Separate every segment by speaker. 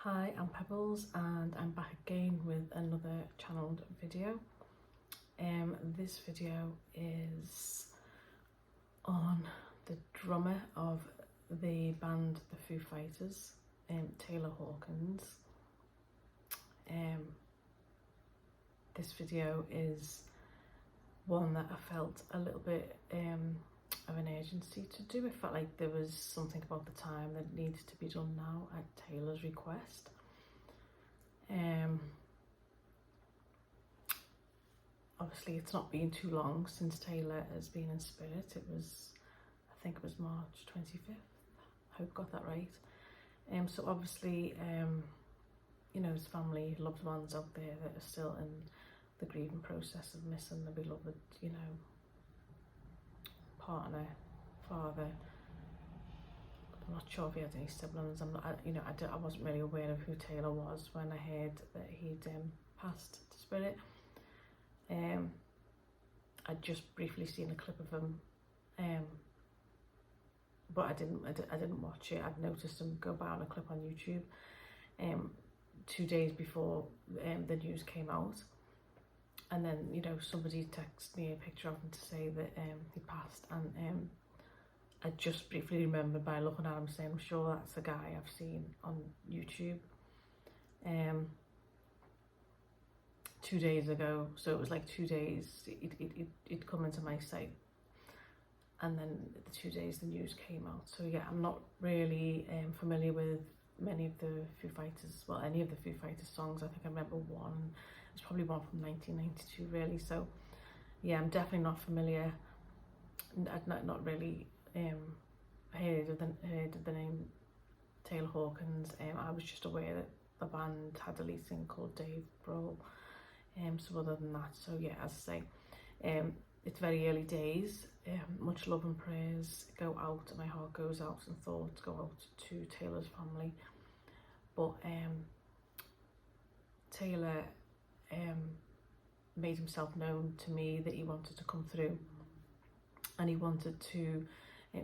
Speaker 1: Hi, I'm Pebbles and I'm back again with another channeled video. This video is on the drummer of the band The Foo Fighters, Taylor Hawkins. This video is one that I felt a little bit of an urgency to do. It felt like there was something about the time that needed to be done now at Taylor's request. Obviously it's not been too long since Taylor has been in spirit. I think it was March 25th. I hope I got that right. So obviously, you know, his family, loved ones out there that are still in the grieving process of missing the beloved, you know, partner, father. I'm not sure if he had any siblings. I wasn't really aware of who Taylor was when I heard that he'd passed to spirit. I'd just briefly seen a clip of him, but I didn't watch it. I'd noticed him go by on a clip on YouTube 2 days before the news came out, and then, you know, somebody texted me a picture of him to say that he passed, and I just briefly remembered by looking at him saying, I'm sure that's the guy I've seen on YouTube 2 days ago. So it was like 2 days it'd come into my sight, and then the 2 days the news came out. So yeah, I'm not really familiar with many of the Foo Fighters, well, any of the Foo Fighters songs. I think I remember one. It's probably one from 1992 really. So yeah, I'm definitely not familiar. I'd not really heard of the name Taylor Hawkins. I was just aware that the band had a lead singer called Dave Grohl. So other than that, so yeah, as I say, it's very early days. Much love and prayers go out, and my heart goes out and thoughts go out to Taylor's family. But Taylor made himself known to me that he wanted to come through, and he wanted to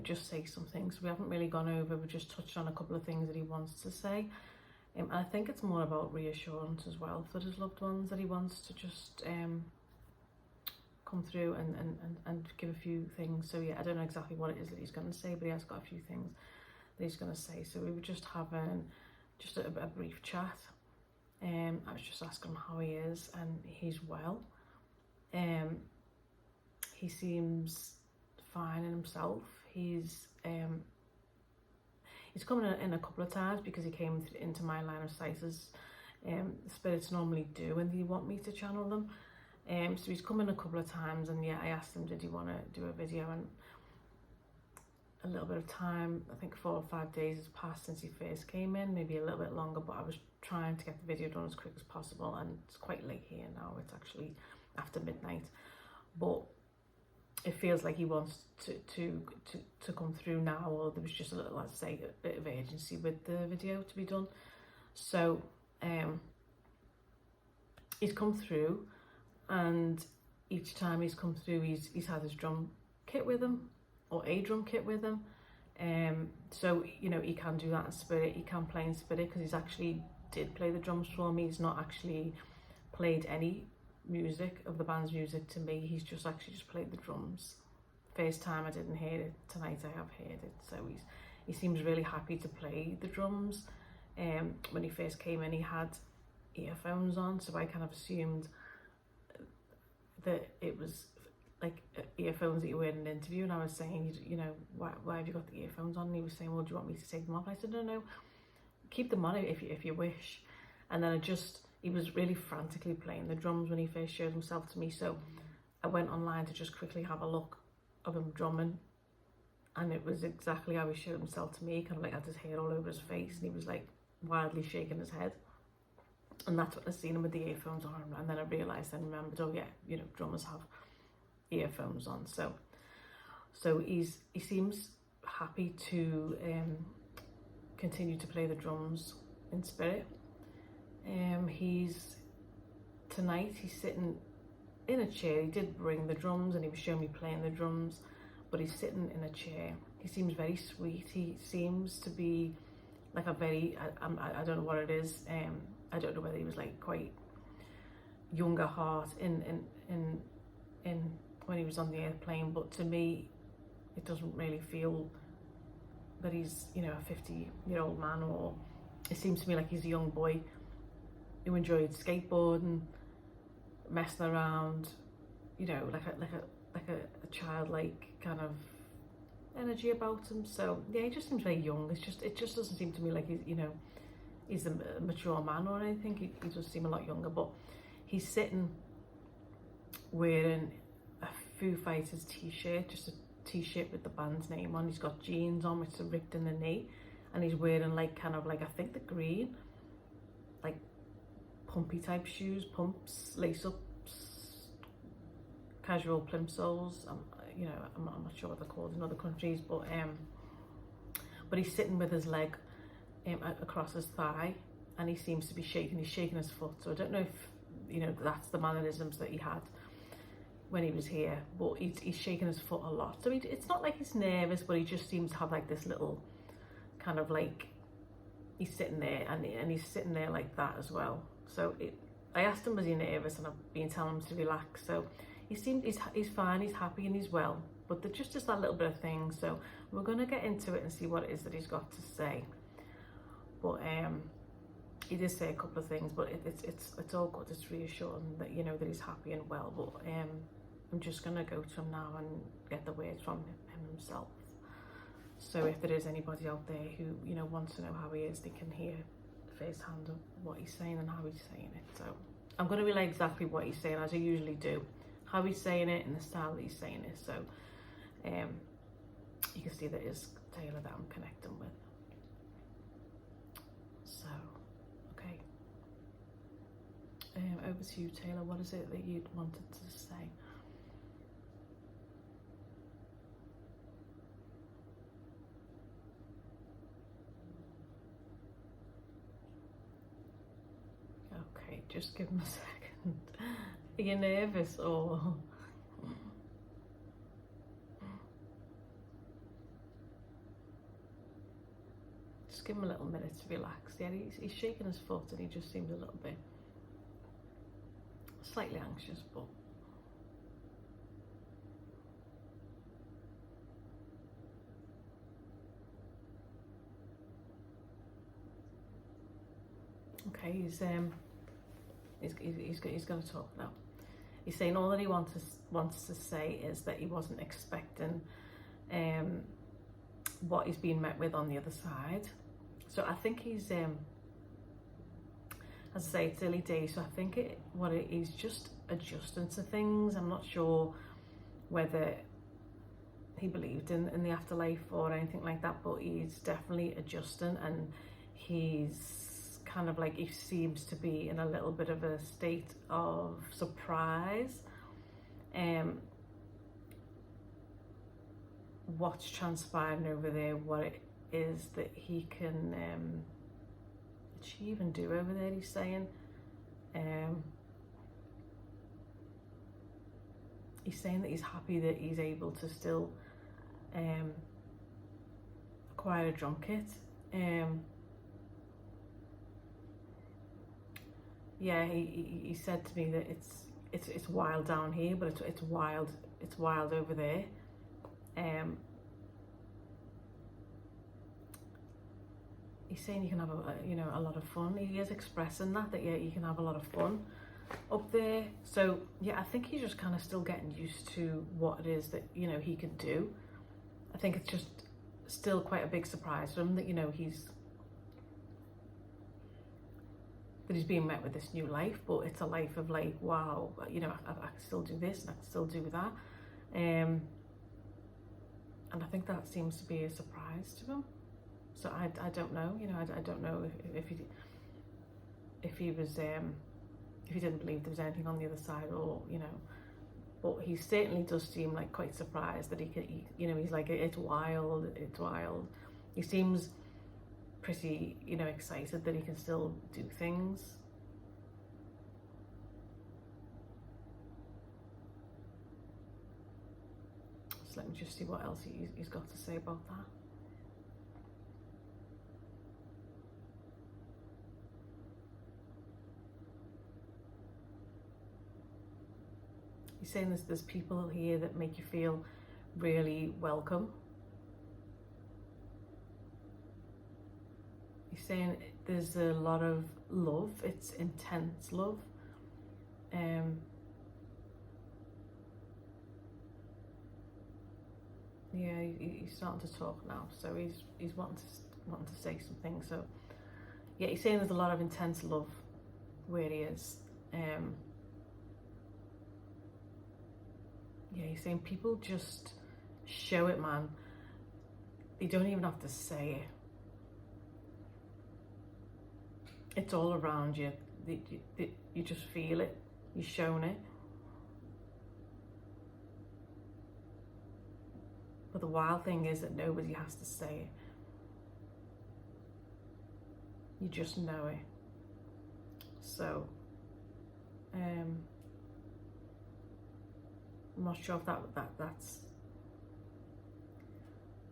Speaker 1: just say some things. We haven't really gone over, we just touched on a couple of things that he wants to say. And I think it's more about reassurance as well for his loved ones, that he wants to just come through and give a few things. So yeah, I don't know exactly what it is that he's going to say, but he has got a few things that he's going to say. So we were just having just a brief chat. I was just asking him how he is, and he's well. He seems fine in himself. He's coming in a couple of times because he came into my line of sight, as spirits normally do when they want me to channel them. So he's come in a couple of times, and yeah, I asked him, did he want to do a video? And a little bit of time, I think 4 or 5 days has passed since he first came in, maybe a little bit longer, but I was trying to get the video done as quick as possible, and it's quite late here now. It's actually after midnight, but it feels like he wants to come through now, or there was just a little, let's say, a bit of urgency with the video to be done. So he's come through, and each time he's come through, he's had his drum kit with him, or a drum kit with him. So, you know, he can do that in spirit, he can play in spirit, because he's actually did play the drums for me. He's not actually played any music of the band's music to me. He's just played the drums. First time I didn't hear it, tonight I have heard it. So he seems really happy to play the drums. When he first came in, he had earphones on, so I kind of assumed that it was like earphones that you wear in an interview, and I was saying, you know, why have you got the earphones on? And he was saying, well, do you want me to take them off? I said, no, keep them on if you wish. And then he was really frantically playing the drums when he first showed himself to me. So I went online to just quickly have a look of him drumming, and it was exactly how he showed himself to me. Kind of like had his hair all over his face, and he was like wildly shaking his head. And that's when I seen him with the earphones on, and then I realised and remembered, oh yeah, you know, drummers have earphones on. So he seems happy to continue to play the drums in spirit. Tonight he's sitting in a chair. He did bring the drums, and he was showing me playing the drums, but he's sitting in a chair. He seems very sweet. He seems to be like a very, I don't know what it is. I don't know whether he was like quite young at heart in when he was on the airplane, but to me, it doesn't really feel that he's, you know, a 50-year-old man, or it seems to me like he's a young boy who enjoyed skateboarding, messing around, you know, like a childlike kind of energy about him. So yeah, he just seems very young. It just doesn't seem to me like he's a mature man or anything. He does seem a lot younger, but he's sitting wearing a Foo Fighters t-shirt, just a t-shirt with the band's name on. He's got jeans on which are ripped in the knee, and he's wearing like kind of like, I think the green, like pumpy type shoes, pumps, lace ups, casual plimsolls. You know, I'm not sure what they're called in other countries, but he's sitting with his leg across his thigh, and he seems to be shaking. He's shaking his foot, so I don't know if, you know, that's the mannerisms that he had when he was here, but he's shaking his foot a lot. So it's not like he's nervous, but he just seems to have like this little kind of like, he's sitting there and he's sitting there like that as well. So I asked him, was he nervous, and I've been telling him to relax. So he seems he's fine, he's happy and he's well, but there's just that little bit of thing. So we're going to get into it and see what it is that he's got to say. But he did say a couple of things, but it's all good. It's reassuring that, you know, that he's happy and well. But I'm just going to go to him now and get the words from him himself. So if there is anybody out there who, you know, wants to know how he is, they can hear firsthand of what he's saying and how he's saying it. So I'm going to relay exactly what he's saying, as I usually do, how he's saying it and the style that he's saying it. So you can see that it's Taylor that I'm connecting with. So, okay. Over to you, Taylor. What is it that you wanted to say? Okay, just give him a second. Are you nervous or? Just give him a little minute to relax. Yeah, he's shaking his foot and he just seems a little bit slightly anxious, but okay, he's going to talk now. He's saying all that he wants to say is that he wasn't expecting what he's being met with on the other side. So I think he's as I say, it's early days, so I think he's just adjusting to things. I'm not sure whether he believed in the afterlife or anything like that, but he's definitely adjusting, and he's kind of like, he seems to be in a little bit of a state of surprise. What's transpiring over there, what it is that he can achieve and do over there, he's saying. He's saying that he's happy that he's able to still acquire a drum kit. Yeah, he said to me that it's wild down here, but it's wild over there. He's saying you can have a lot of fun. He is expressing that yeah, you can have a lot of fun up there. So yeah, I think he's just kind of still getting used to what it is that, you know, he can do. I think it's just still quite a big surprise for him that, you know, he's being met with this new life, but it's a life of like, wow, you know, I can still do this and I can still do that. And I think that seems to be a surprise to him. So I don't know, you know, I don't know if he was if he didn't believe there was anything on the other side, or, you know, but he certainly does seem like quite surprised that you know, he's like, it's wild. He seems pretty, you know, excited that he can still do things. So let me just see what else he's got to say about that. He's saying there's people here that make you feel really welcome. He's saying there's a lot of love. It's intense love. Yeah, he's starting to talk now, so he's wanting to say something. So yeah, he's saying there's a lot of intense love where he is. Yeah, he's saying people just show it, man. They don't even have to say it. It's all around you. You just feel it. You're shown it. But the wild thing is that nobody has to say it. You just know it. So, I'm not sure if that's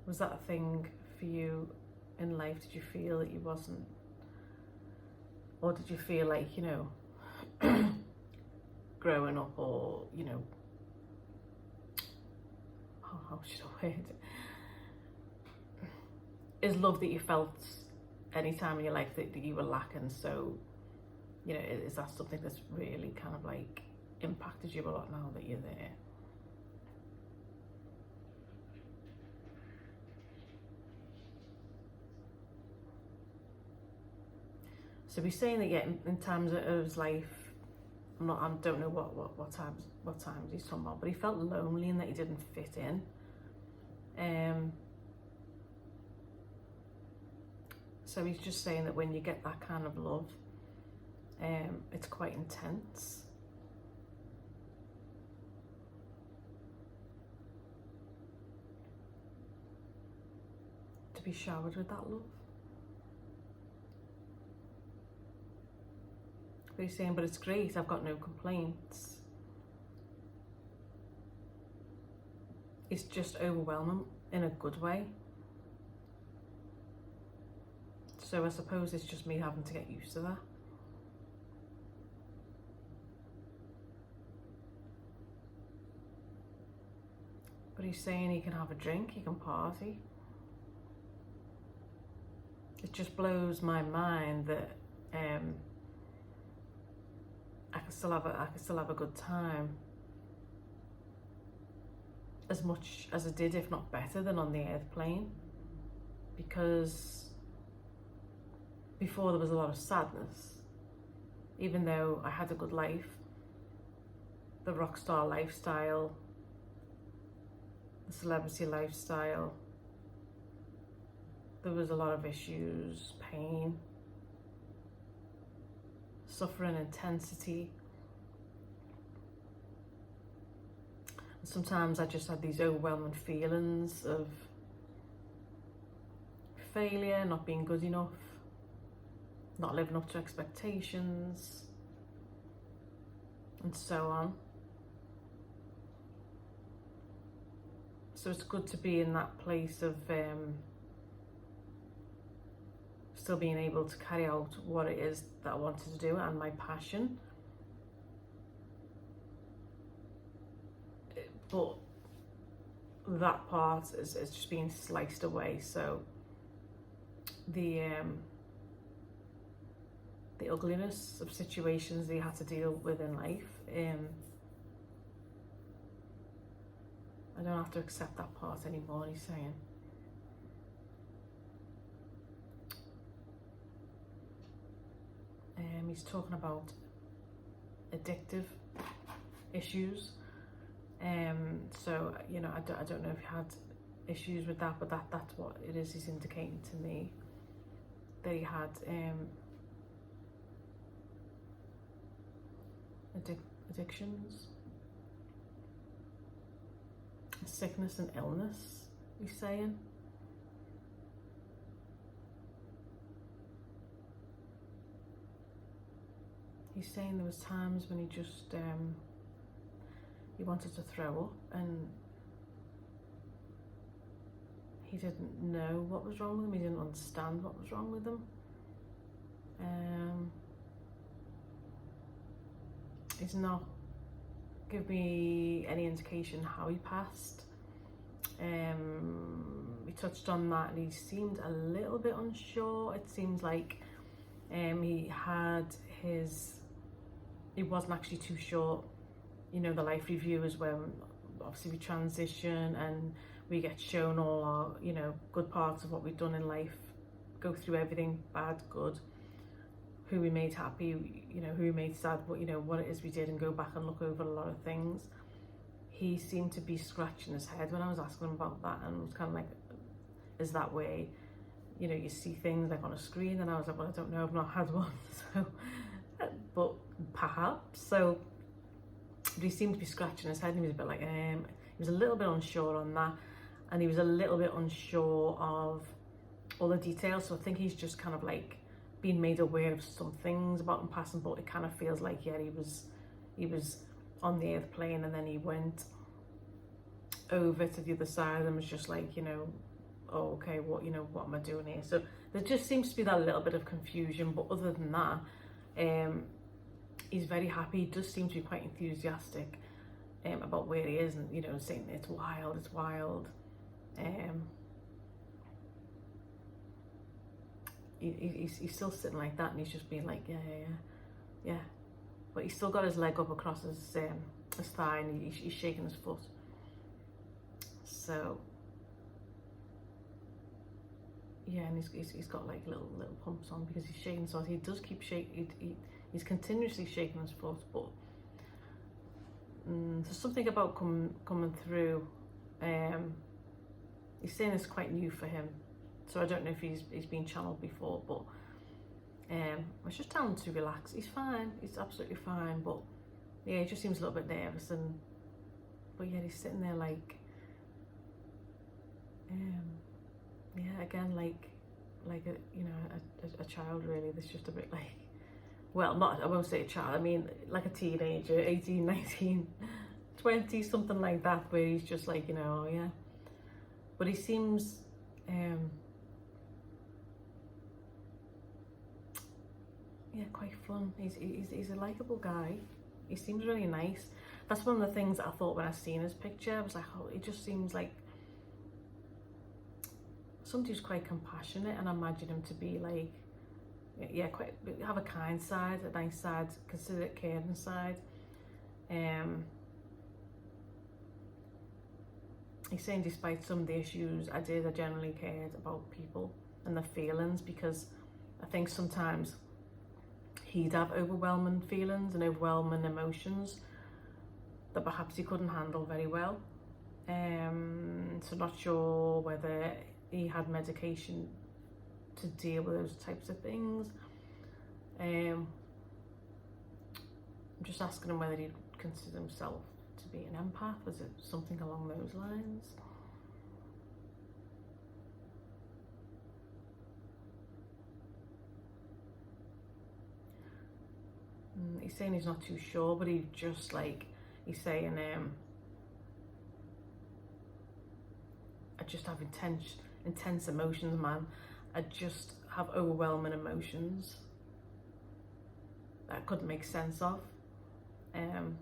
Speaker 1: was that a thing for you in life? Did you feel that you wasn't, or did you feel like, you know, growing up, or, you know, how should I word it? Is love that you felt any time in your life that you were lacking? So, you know, is that something that's really kind of like impacted you a lot now that you're there? So he's saying that, yeah, in times of his life, I don't know what times he's talking about, but he felt lonely and that he didn't fit in. So he's just saying that when you get that kind of love, it's quite intense. To be showered with that love. But he's saying, but it's great, I've got no complaints. It's just overwhelming in a good way. So I suppose it's just me having to get used to that. But he's saying he can have a drink, he can party. It just blows my mind that I can still have a good time, as much as I did, if not better, than on the airplane. Because before there was a lot of sadness, even though I had a good life, the rock star lifestyle, the celebrity lifestyle, there was a lot of issues, pain, suffering, intensity. And sometimes I just had these overwhelming feelings of failure, not being good enough, not living up to expectations, and so on. So it's good to be in that place of still being able to carry out what it is that I wanted to do and my passion. But that part is just being sliced away. So the ugliness of situations that you had to deal with in life, I don't have to accept that part anymore, he's saying. He's talking about addictive issues. So, you know, I don't know if you had issues with that, but that's what it is he's indicating to me. That he had addictions, sickness and illness, he's saying. He's saying there was times when he just he wanted to throw up, and he didn't know what was wrong with him. He didn't understand what was wrong with him. He's not give me any indication how he passed. We touched on that, and he seemed a little bit unsure. It seems like he wasn't actually too sure. You know, the life review is when obviously we transition and we get shown all our, you know, good parts of what we've done in life, go through everything, bad, good, who we made happy, you know, who we made sad, what, you know, what it is we did, and go back and look over a lot of things. He seemed to be scratching his head when I was asking him about that, and was kind of like, is that way, you know, you see things like on a screen? And I was like, well, I don't know, I've not had one, so, but perhaps. So he seemed to be scratching his head, and he was a bit like, he was a little bit unsure on that, and he was a little bit unsure of all the details. So I think he's just kind of like being made aware of some things about him passing, but it kind of feels like, yeah, he was on the airplane, and then he went over to the other side and was just like, you know, oh, okay, what, you know, what am I doing here? So there just seems to be that little bit of confusion, but other than that, he's very happy. He does seem to be quite enthusiastic about where he is, and, you know, saying it's wild, it's wild. He's still sitting like that, and he's just being like, yeah. But he's still got his leg up across his thigh, and he's shaking his foot. So yeah, and he's got like little pumps on because he's shaking. So he does keep shaking. He's continuously shaking his foot, but there's something about coming through. He's saying it's quite new for him, so I don't know if he's been channeled before, but I was just telling him to relax. He's fine. He's absolutely fine, but yeah, he just seems a little bit nervous, but yeah, he's sitting there like, yeah, again, like a, you know, a child really. That's just a bit like, well, not, I won't say a child, I mean like a teenager, 18, 19, 20, something like that, where he's just like, you know, oh yeah. But he seems, yeah, quite fun. He's a likable guy. He seems really nice. That's one of the things I thought when I seen his picture. I was like, oh, it just seems like somebody who's quite compassionate, and I imagine him to be like, yeah, quite, have a kind side, a nice side, considerate, caring side. He's saying despite some of the issues I generally cared about people and their feelings, because I think sometimes he'd have overwhelming feelings and overwhelming emotions that perhaps he couldn't handle very well. So not sure whether he had medication to deal with those types of things. I'm just asking him whether he'd consider himself to be an empath. Was it something along those lines? He's saying he's not too sure, but he just like, he's saying, I just have intense emotions, man. I just have overwhelming emotions that I couldn't make sense of. And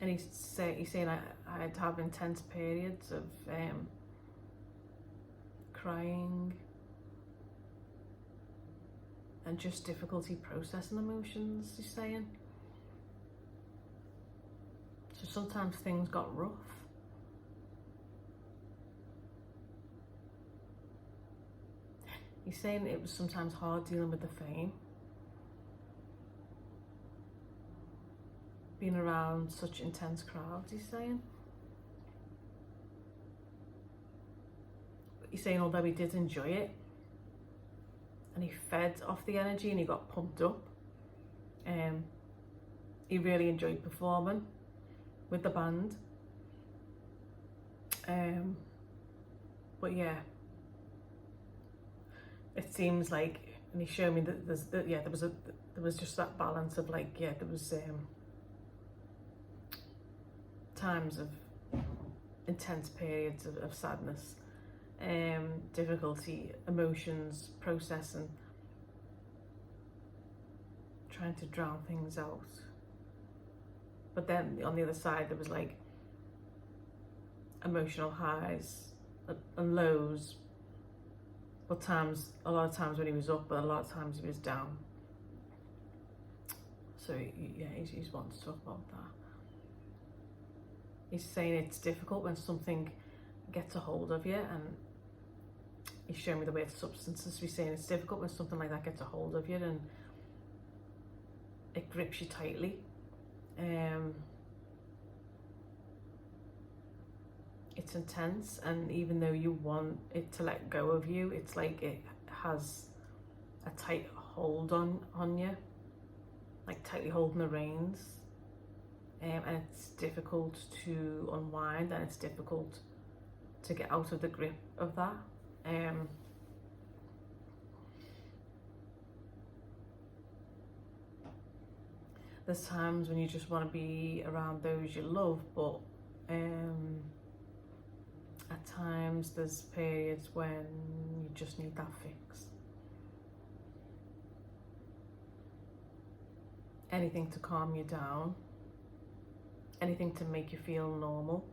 Speaker 1: he's saying I'd have intense periods of crying and just difficulty processing emotions, he's saying. So sometimes things got rough. He's saying it was sometimes hard dealing with the fame. Being around such intense crowds, he's saying. He's saying although he did enjoy it, and he fed off the energy and he got pumped up, he really enjoyed performing with the band. But yeah, it seems like, and he showed me that there was just that balance of like, yeah, there was times of intense periods of sadness, difficulty, emotions, processing, trying to drown things out. But then on the other side, there was like emotional highs and lows, but a lot of times when he was up, but a lot of times he was down. So he's wanting to talk about that. He's saying it's difficult when something gets a hold of you, and he's showing me the weird substances. He's saying it's difficult when something like that gets a hold of you and it grips you tightly. It's intense, and even though you want it to let go of you, it's like it has a tight hold on you, like tightly holding the reins. And it's difficult to unwind, and it's difficult to get out of the grip of that. There's times when you just want to be around those you love, but at times there's periods when you just need that fix. Anything to calm you down, anything to make you feel normal.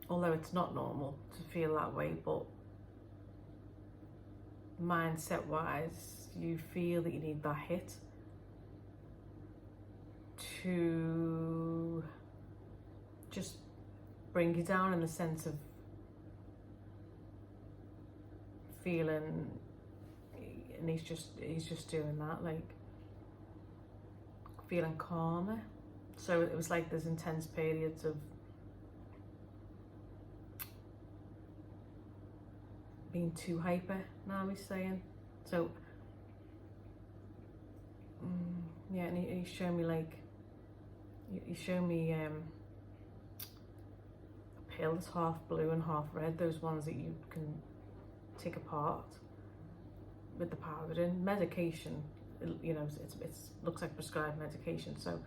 Speaker 1: Although it's not normal to feel that way, but mindset wise, you feel that you need that hit to just bring you down, in the sense of feeling, and he's just doing that, like feeling calmer. So it was like there's intense periods of being too hyper, now he's saying. So yeah, and he's showing me like, he's showing me a pill that's half blue and half red, those ones that you can take apart with the powder in. Medication, you know, it's looks like prescribed medication. So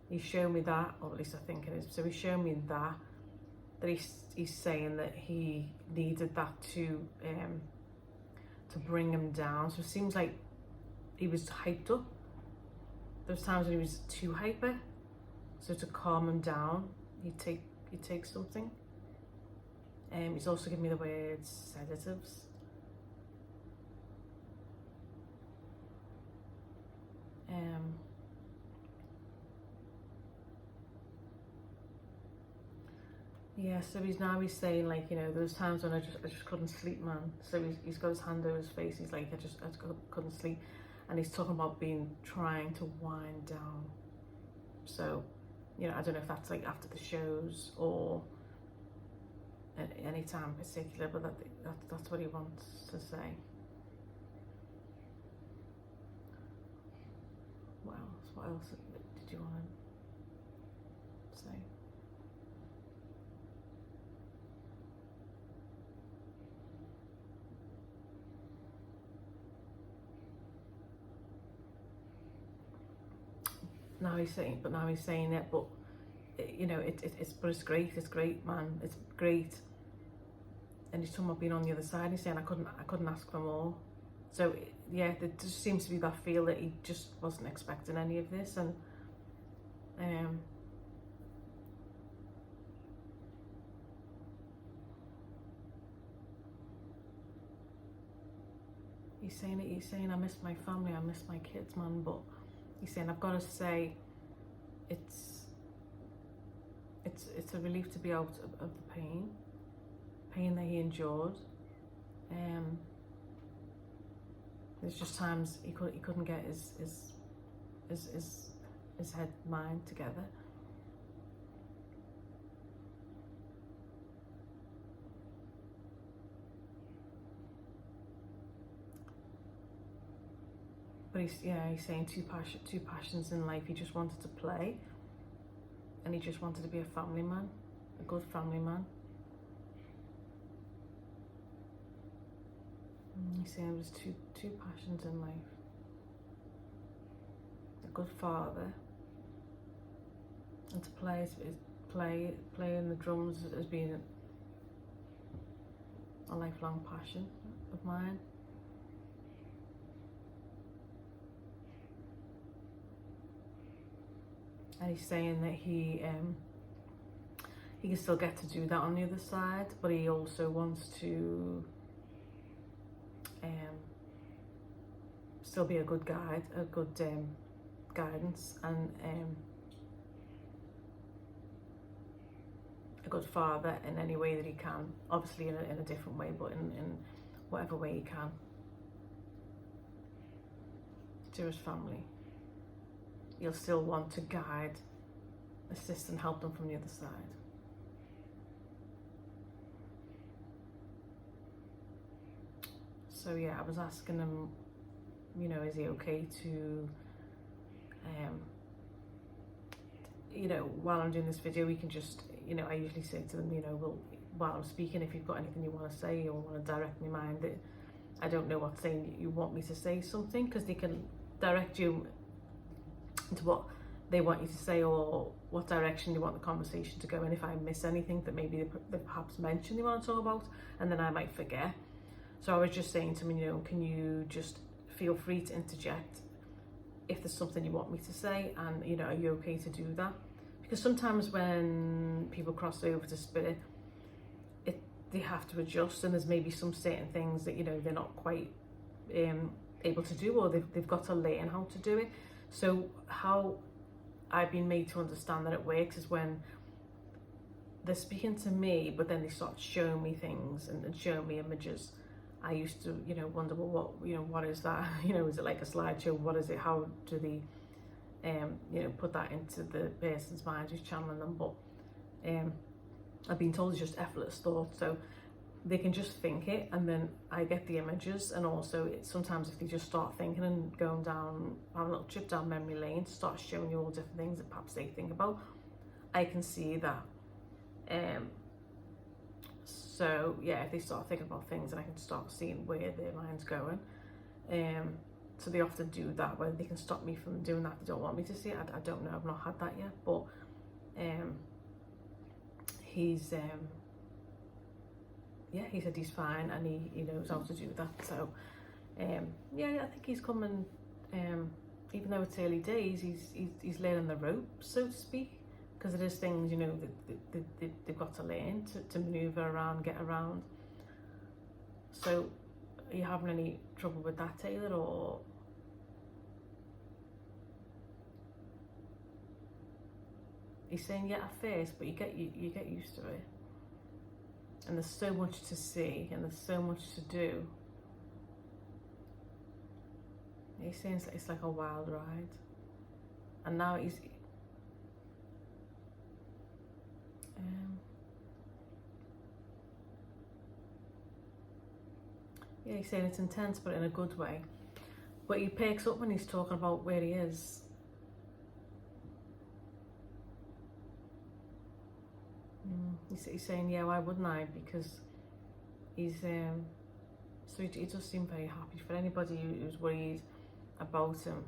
Speaker 1: he's shown me that, or at least I think it is. So he's shown me that he's saying that he needed that to bring him down. So it seems like he was hyped up. There's times when he was too hyper. So to calm him down, he'd take something. He's also given me the words sedatives. Yeah, so he's saying, like, you know, there's times when I just couldn't sleep, man. So he's got his hand over his face. He's like, I just couldn't sleep, and he's talking about trying to wind down. So, you know, I don't know if that's like after the shows or at any time in particular, but that's what he wants to say. What else did you want to say? Now he's saying it, but you know, it's great, man, it's great. And he's talking about being on the other side. He's saying I couldn't ask for more. So yeah, there just seems to be that feel that he just wasn't expecting any of this, and he's saying I miss my family, I miss my kids, man, but he's saying I've got to say it's a relief to be out of the pain that he endured. There's just times he couldn't get his head mind together. But he's saying two passions in life. He just wanted to play, and he just wanted to be a family man, a good family man. He's saying there was two passions in life: a good father, and to playing the drums has been a lifelong passion of mine. and he's saying that he can still get to do that on the other side, but he also wants to still be a good guide, a good guidance, and a good father in any way that he can, obviously in a different way, but in whatever way he can to his family. He'll still want to guide, assist and help them from the other side. So yeah, I was asking him, you know, is he okay to, you know, while I'm doing this video, we can just, you know, I usually say to them, you know, well, while I'm speaking, if you've got anything you want to say or want to direct my mind, that I don't know what saying you want me to say something, because they can direct you into what they want you to say or what direction they want the conversation to go. And if I miss anything that maybe they perhaps mentioned they want to talk about, and then I might forget. So I was just saying to them, you know, can you just feel free to interject if there's something you want me to say, and, you know, are you okay to do that? Because sometimes when people cross over to spirit, they have to adjust, and there's maybe some certain things that, you know, they're not quite able to do, or they've got to learn how to do it. So how I've been made to understand that it works is when they're speaking to me, but then they start showing me things and showing me images. I used to, you know, wonder, well, what, you know, what is that? You know, is it like a slideshow? What is it? How do they, you know, put that into the person's mind who's channeling them? But I've been told it's just effortless thought, so they can just think it, and then I get the images. And also, sometimes if they just start thinking and going down, have a little trip down memory lane, start showing you all different things that perhaps they think about, I can see that. So yeah, if they start thinking about things, and I can start seeing where their mind's going. So they often do that, whether they can stop me from doing that. They don't want me to see it. I don't know. I've not had that yet, but he's yeah, he said he's fine, and he knows how to do that. So yeah, I think he's coming. Even though it's early days, he's learning the ropes, so to speak. Because it is things, you know, that they've got to learn to manoeuvre around, get around. So, are you having any trouble with that, Taylor, or? He's saying, yeah, at first, but you get used to it. And there's so much to see, and there's so much to do. He's saying it's like a wild ride. And now he's... yeah, he's saying it's intense, but in a good way. But he perks up when he's talking about where he is. He's saying, yeah, why wouldn't I? Because he's so he does seem very happy. For anybody who's worried about him,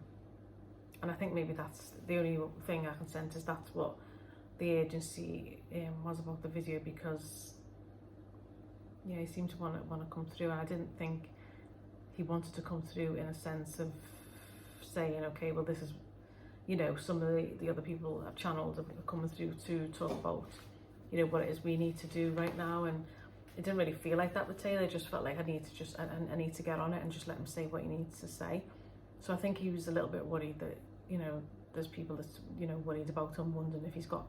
Speaker 1: and I think maybe that's the only thing I can sense, is that's what the agency was about the video, because yeah, he seemed to want to come through, and I didn't think he wanted to come through in a sense of saying, okay, well, this is, you know, some of the other people I've channeled are coming through to talk about, you know, what it is we need to do right now. And it didn't really feel like that with Taylor. It just felt like I need to get on it and just let him say what he needs to say. So I think he was a little bit worried that, you know, there's people that's, you know, worried about him, wondering if he's got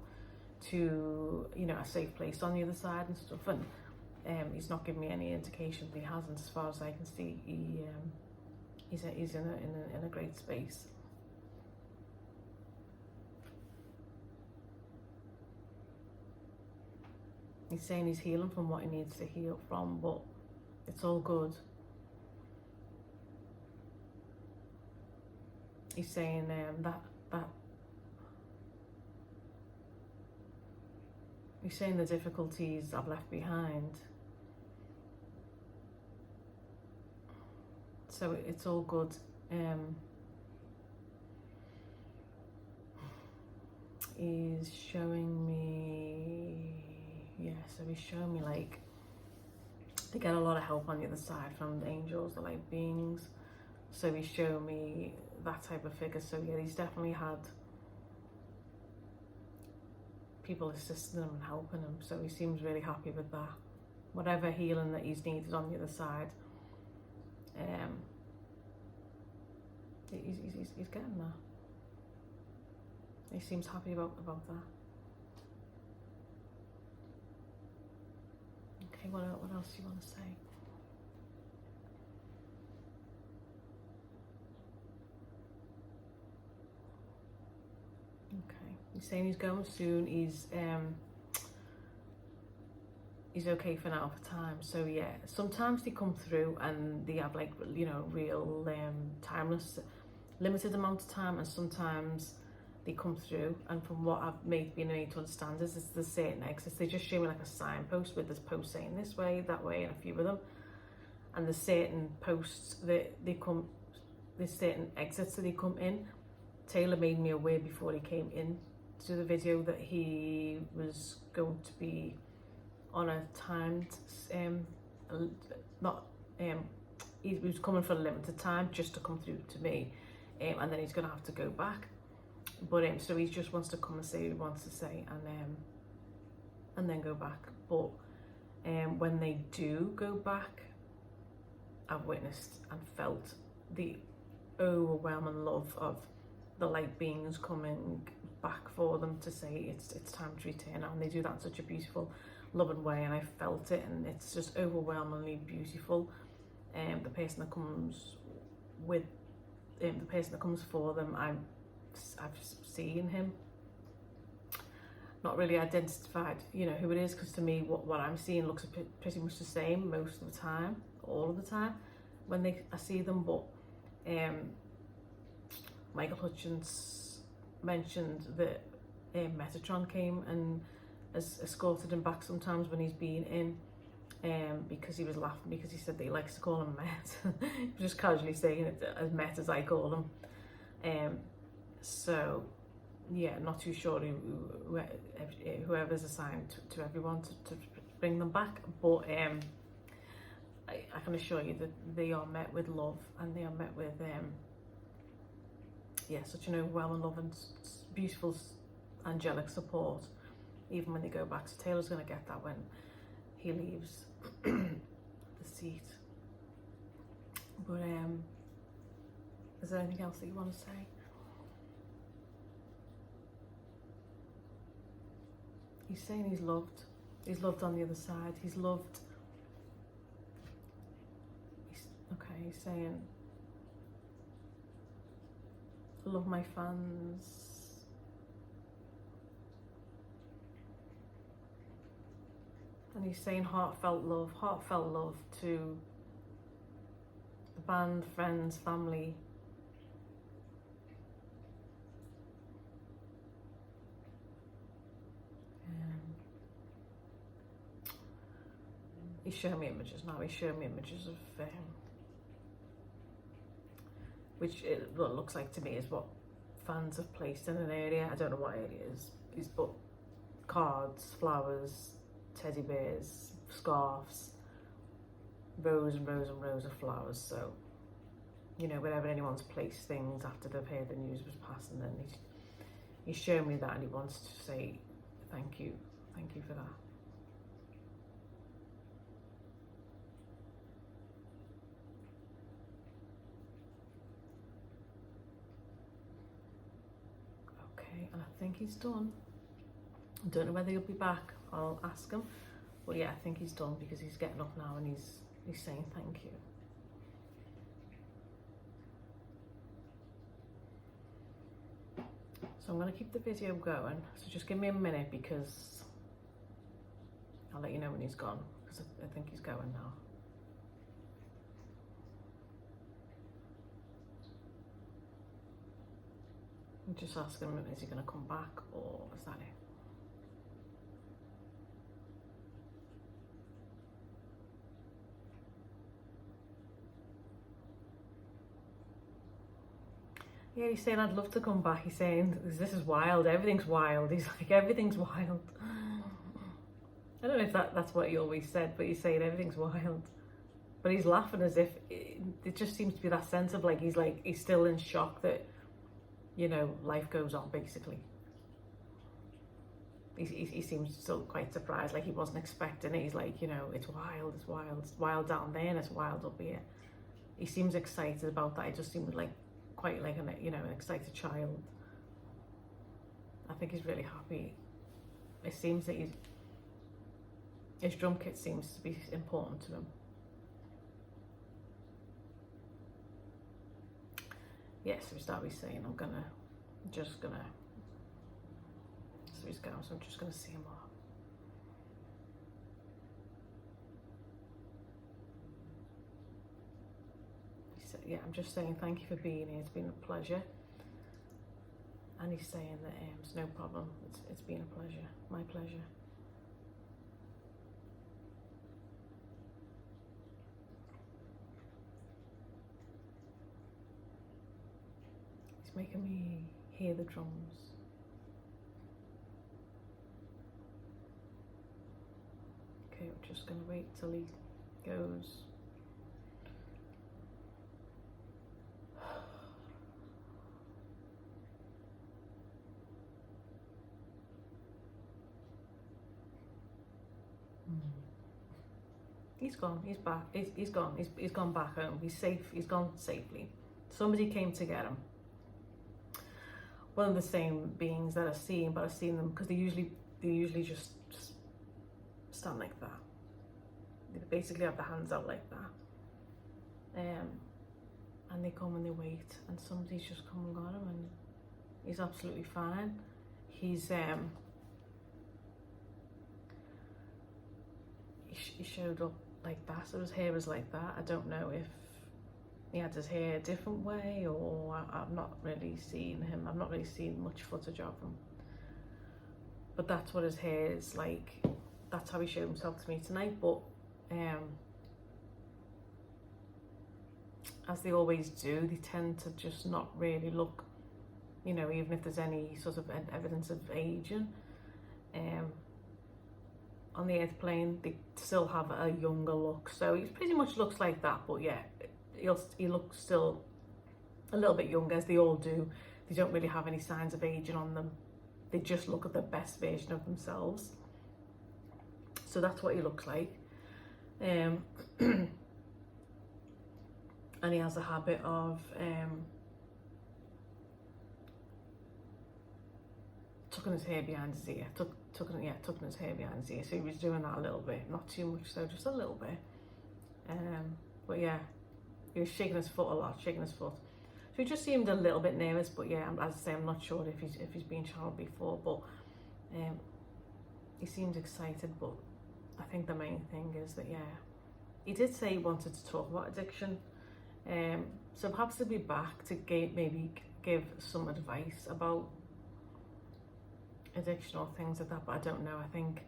Speaker 1: to, you know, a safe place on the other side and stuff. And he's not giving me any indication that he hasn't. As far as I can see, he's in a great space. He's saying he's healing from what he needs to heal from, but it's all good. He's saying that he's saying the difficulties I've left behind. So it's all good. He's showing me, yeah, so he's showing me like they get a lot of help on the other side from the angels, the light beings. So he's showing me that type of figure. So yeah, he's definitely had people assisting him and helping him, so he seems really happy with that. Whatever healing that he's needed on the other side, he's getting that. He seems happy about that. Okay, what else do you want to say? Okay, he's saying he's going soon. He's okay for now for time. So yeah, sometimes they come through and they have like, you know, real timeless, limited amount of time, and sometimes they come through, and from what I've been made to understand is there's certain exits. They just show me like a signpost with this post saying this way, that way, and a few of them, and there's certain posts that there's certain exits that they come in. Taylor made me aware before he came in to the video that he was going to be on a timed, he was coming for a limited time just to come through to me, and then he's going to have to go back. But so he just wants to come and say what he wants to say, and then go back. But when they do go back, I've witnessed and felt the overwhelming love of the light beings coming back for them to say it's time to return, and they do that in such a beautiful, loving way, and I felt it, and it's just overwhelmingly beautiful. The person that comes with the person that comes for them, I've seen him, not really identified, you know, who it is, because to me what I'm seeing looks pretty much the same most of the time, all of the time when I see them. But Michael Hutchins mentioned that Metatron came and has escorted him back sometimes when he's been in, because he was laughing because he said that he likes to call him Met. He was just casually saying it as Met as I call him. So yeah, not too sure whoever's assigned to everyone to bring them back, but I can assure you that they are met with love, and they are met with such an overwhelming love and beautiful angelic support, even when they go back. So Taylor's going to get that when he leaves the seat. But is there anything else that you want to say? He's saying he's loved. He's loved on the other side. He's loved. He's saying, I love my fans. And he's saying heartfelt love to the band, friends, family. He's showing me images now. He's showing me images of which it looks like to me is what fans have placed in an area. I don't know what area it is, but cards, flowers, teddy bears, scarves, rows and rows and rows of flowers. So, you know, whenever anyone's placed things after they've heard the news was passed, and then he's shown me that, and he wants to say thank you for that. And I think he's done. I don't know whether he'll be back. I'll ask him. But yeah, I think he's done, because he's getting up now and he's saying thank you. So I'm going to keep the video going. So just give me a minute, because I'll let you know when he's gone, because I think he's going now. Just ask him, is he going to come back, or is that it? Yeah, he's saying, I'd love to come back. He's saying, this is wild, everything's wild. He's like, everything's wild. I don't know if that's what he always said, but he's saying everything's wild. But he's laughing as if it just seems to be that sense of like he's still in shock that, you know, life goes on, basically. he seems still quite surprised, like he wasn't expecting it. He's like, you know, it's wild down there and it's wild up here. He seems excited about that. He just seems like quite like an, you know, an excited child. I think he's really happy. It seems that his drum kit seems to be important to him. Yes, so we start by saying I'm just gonna, so he's going, so I'm just gonna see him off. He said, yeah, I'm just saying thank you for being here, it's been a pleasure. And he's saying that it's no problem, it's been a pleasure, my pleasure. He's making me hear the drums. Okay, we're just gonna wait till he goes. He's gone, he's back, he's gone, he's gone back home, he's safe, he's gone safely. Somebody came to get him. One of the same beings that I've seen, but I've seen them because they usually just stand like that. They basically have their hands out like that. And they come and they wait, and somebody's just come and got him, and he's absolutely fine. He showed up like that, so his hair was like that. I don't know if he had his hair a different way, or I've not really seen him. I've not really seen much footage of him. But that's what his hair is like. That's how he showed himself to me tonight. But as they always do, they tend to just not really look, you know, even if there's any sort of evidence of aging. On the earth plane, they still have a younger look. So he pretty much looks like that, but yeah, he looks still a little bit younger, as they all do. They don't really have any signs of aging on them. They just look at the best version of themselves. So that's what he looks like. And he has a habit of tucking his hair behind his ear. Tucking his hair behind his ear. So he was doing that a little bit, not too much, so just a little bit. But yeah, he was shaking his foot a lot, So he just seemed a little bit nervous. But yeah, as I say, I'm not sure if he's been channeled before, but he seemed excited. But I think the main thing is that, yeah, he did say he wanted to talk about addiction. So perhaps he'll be back to maybe give some advice about addiction or things like that, but I don't know. I think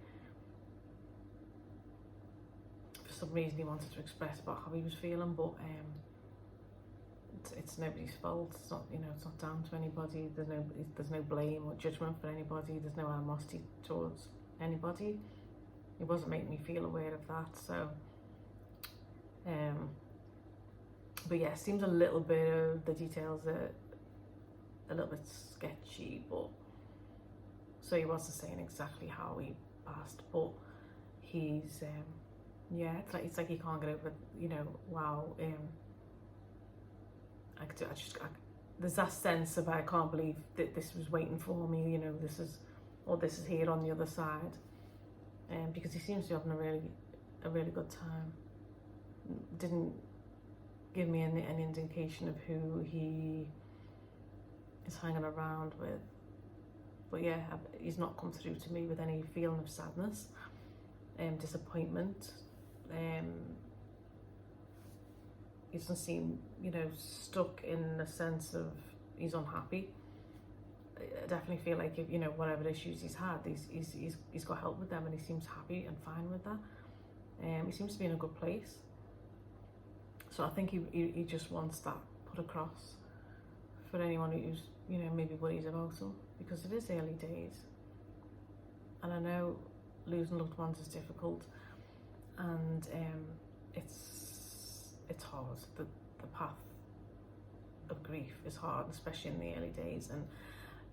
Speaker 1: for some reason he wanted to express about how he was feeling, but it's nobody's fault. It's not, you know, it's not down to anybody. There's no blame or judgment for anybody. There's no animosity towards anybody. He wasn't making me feel aware of that. So but yeah, it seems a little bit of the details are a little bit sketchy, but so he wasn't saying exactly how he passed, but he's yeah, it's like he can't get over, you know, wow, there's that sense of I can't believe that this was waiting for me, you know, this is here on the other side, because he seems to be having a really good time. Didn't give me any indication of who he is hanging around with. But yeah, he's not come through to me with any feeling of sadness, disappointment. He doesn't seem, you know, stuck in the sense of he's unhappy. I definitely feel like, if, you know, whatever issues he's had, he's got help with them, and he seems happy and fine with that. He seems to be in a good place. So I think he just wants that put across for anyone who's, you know, maybe worries about him, because it is early days, and I know losing loved ones is difficult, and it's hard. The path of grief is hard, especially in the early days, and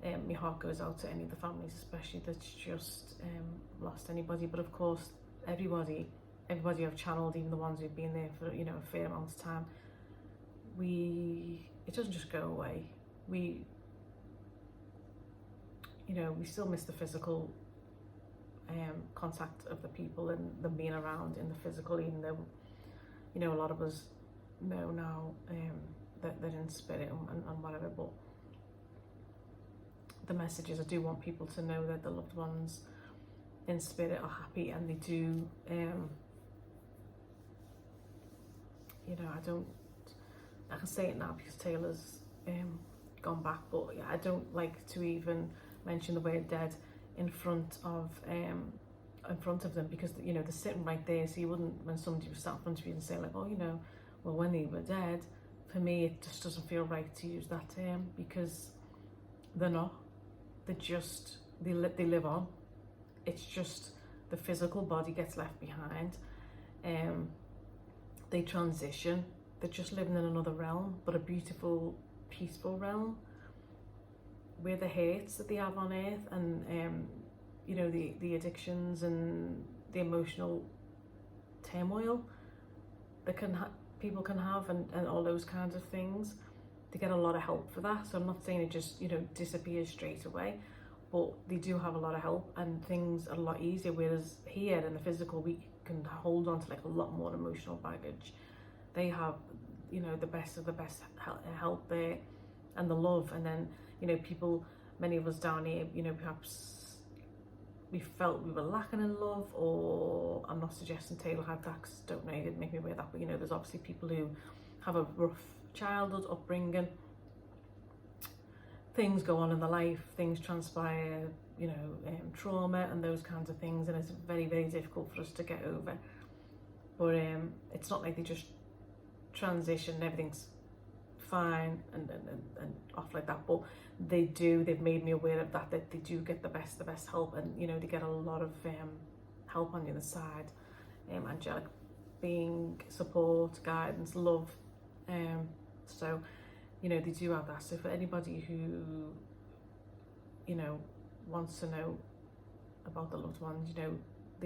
Speaker 1: my heart goes out to any of the families, especially that's just lost anybody. But of course, everybody I've channeled, even the ones who've been there for, you know, a fair amount of time, it doesn't just go away. We, you know, we still miss the physical contact of the people and them being around in the physical, even though, you know, a lot of us know now that they're in spirit and whatever. But the message is, I do want people to know that the loved ones in spirit are happy, and they do, you know, I can say it now because Taylor's gone back, but yeah, I don't like to even mention the word dead in front of them, because, you know, they're sitting right there. So you wouldn't, when somebody was sat in front of you and say like, oh, you know, well, when they were dead, for me it just doesn't feel right to use that term, because they're not. They're just, they live on. It's just the physical body gets left behind. They transition. They're just living in another realm, but a beautiful, peaceful realm, where the hurts that they have on earth, and you know, the addictions and the emotional turmoil that people can have, and all those kinds of things, they get a lot of help for that. So I'm not saying it just, you know, disappears straight away, but they do have a lot of help, and things are a lot easier. Whereas here in the physical, we can hold on to like a lot more emotional baggage. They have, you know, the best of the best help there, and the love. And then, you know, people, many of us down here, you know, perhaps we felt we were lacking in love, or I'm not suggesting Taylor had that, 'cause don't know, he didn't make me aware of that, but, you know, there's obviously people who have a rough childhood upbringing, things go on in their life, things transpire, you know, trauma and those kinds of things, and it's very, very difficult for us to get over. But it's not like they just transition and everything's fine and off like that, but they've made me aware of that they do get the best help, and, you know, they get a lot of help on the other side, angelic being, support, guidance, love. So, you know, they do have that. So for anybody who, you know, wants to know about the loved ones, you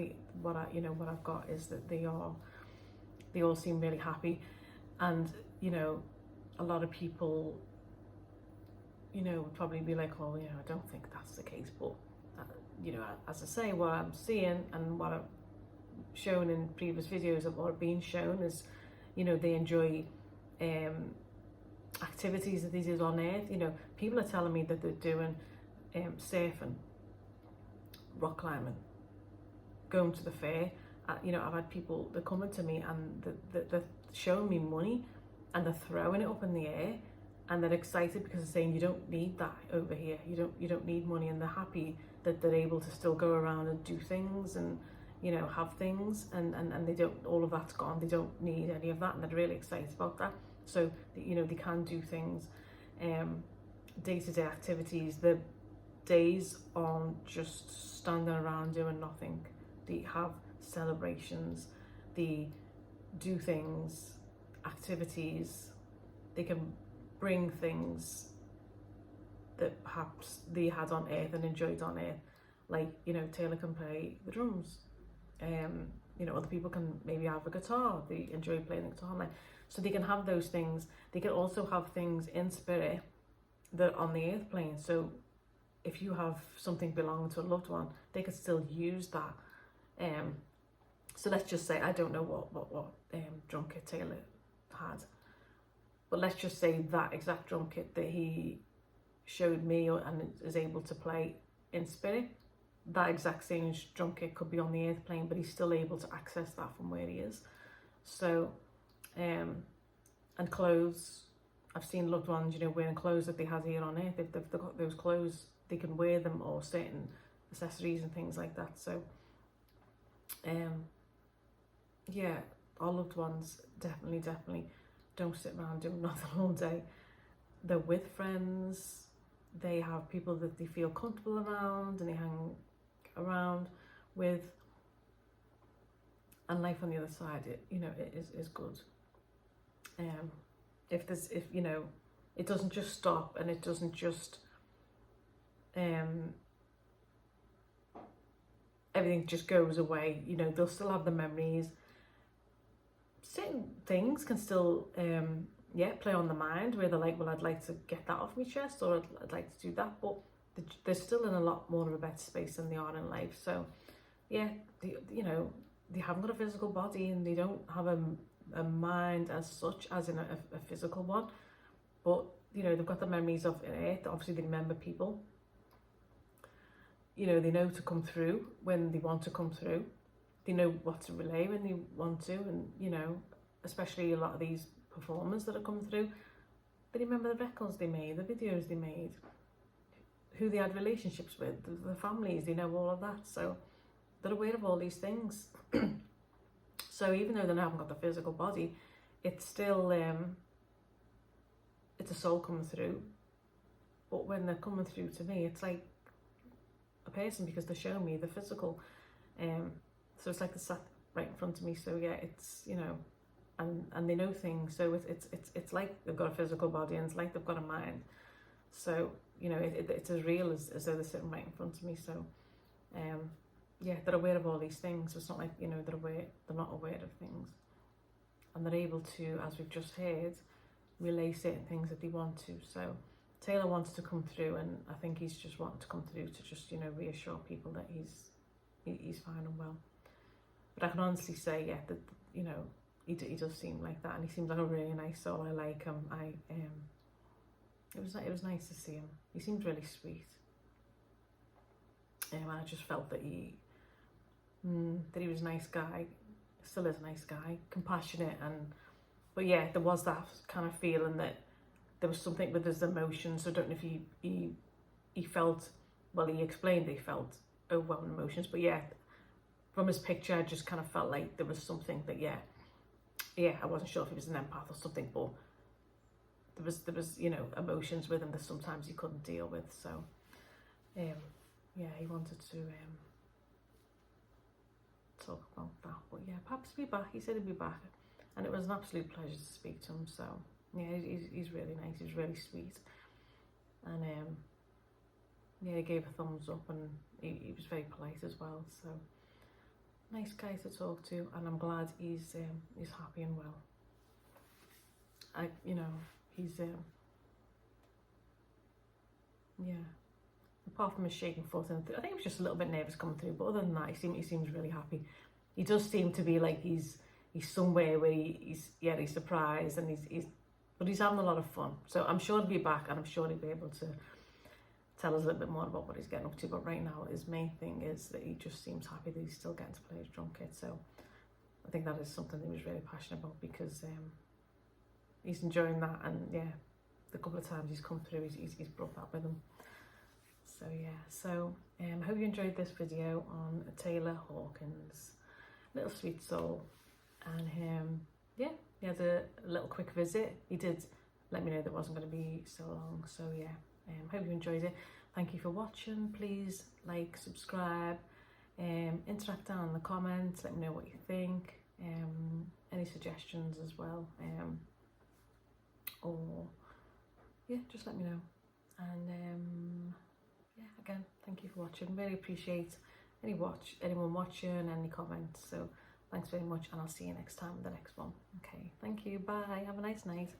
Speaker 1: know, what I've got is that they all seem really happy. And, you know, a lot of people, you know, would probably be like, oh, you know, I don't think that's the case. But, you know, as I say, what I'm seeing and what I've shown in previous videos of what are being shown is, you know, they enjoy activities that they did on earth. You know, people are telling me that they're doing surfing, rock climbing, going to the fair. You know, I've had people, they're coming to me and they're showing me money, and they're throwing it up in the air, and they're excited because they're saying, you don't need that over here, you don't need money. And they're happy that they're able to still go around and do things, and, you know, have things, and they don't, all of that's gone, they don't need any of that, and they're really excited about that. So, you know, they can do things, day-to-day activities. The days aren't just standing around doing nothing. They have celebrations, they do things, activities, they can bring things that perhaps they had on earth and enjoyed on earth. Like, you know, Taylor can play the drums, you know, other people can maybe have a guitar, they enjoy playing the guitar, like, so they can have those things. They can also have things in spirit that are on the earth plane. So if you have something belonging to a loved one, they could still use that. So let's just say, I don't know what drum kit Taylor had, but let's just say that exact drum kit that he showed me and is able to play in spirit, that exact same drum kit could be on the earth plane, but he's still able to access that from where he is. So, and clothes, I've seen loved ones, you know, wearing clothes that they had here on earth. If they've got those clothes, they can wear them, or certain accessories and things like that. So, yeah, our loved ones definitely don't sit around doing nothing all day. They're with friends, they have people that they feel comfortable around and they hang around with, and life on the other side, you know, it is good. If you know, it doesn't just stop, and it doesn't just everything just goes away. You know, they'll still have the memories. Certain things can still, play on the mind where they're like, well, I'd like to get that off my chest, or I'd like to do that, but they're still in a lot more of a better space than they are in life. So, yeah, they haven't got a physical body, and they don't have a mind as such, as in a physical one, but, you know, they've got the memories of it. Obviously, they remember people. You know, they know to come through when they want to come through. They know what to relay when they want to, and, you know, especially a lot of these performers that are coming through, they remember the records they made, the videos they made, who they had relationships with, the families, they know all of that. So they're aware of all these things. So even though they haven't got the physical body, it's still, it's a soul coming through. But when they're coming through to me, it's like a person, because they're showing me the physical. So it's like they're sat right in front of me. So yeah, it's, you know, and they know things. So it's like they've got a physical body, and it's like they've got a mind. So, you know, it's as real as though they're sitting right in front of me. So, yeah, they're aware of all these things. It's not like, you know, they're not aware of things. And they're able to, as we've just heard, relay certain things that they want to. So Taylor wanted to come through, and I think he's just wanting to come through to just, you know, reassure people that he's fine and well. But I can honestly say, yeah, that, you know, he does seem like that, and he seems like a really nice soul. I like him. It was nice to see him. He seemed really sweet. I just felt that he was a nice guy. Still is a nice guy, compassionate, but yeah, there was that kind of feeling that there was something with his emotions. So I don't know if he felt, well, he explained that he felt overwhelming emotions, but yeah, from his picture, I just kind of felt like there was something that, yeah, I wasn't sure if he was an empath or something, but there was, you know, emotions with him that sometimes he couldn't deal with. So, yeah, he wanted to talk about that. But yeah, perhaps be back. He said he'd be back, and it was an absolute pleasure to speak to him. So yeah, he's really nice. He's really sweet, and yeah, he gave a thumbs up, and he was very polite as well. So nice guy to talk to, and I'm glad he's happy and well. You know, he's yeah. Apart from his shaking foot, and I think he was just a little bit nervous coming through, but other than that, he seems really happy. He does seem to be like he's somewhere where he's surprised, and but he's having a lot of fun. So I'm sure he'll be back, and I'm sure he'll be able to tell us a little bit more about what he's getting up to. But right now, his main thing is that he just seems happy that he's still getting to play his drum kit. So I think that is something that he was really passionate about, because he's enjoying that, and yeah, the couple of times he's come through, he's brought that with him. So yeah, so I hope you enjoyed this video on Taylor Hawkins, little sweet soul, and yeah, he had a little quick visit. He did let me know that it wasn't going to be so long. So yeah, hope you enjoyed it. Thank you for watching. Please like, subscribe, interact down in the comments. Let me know what you think. Any suggestions as well, or yeah, just let me know. And yeah, again, thank you for watching. Really appreciate anyone watching, any comments. So thanks very much, and I'll see you next time with the next one. Okay, thank you. Bye. Have a nice night.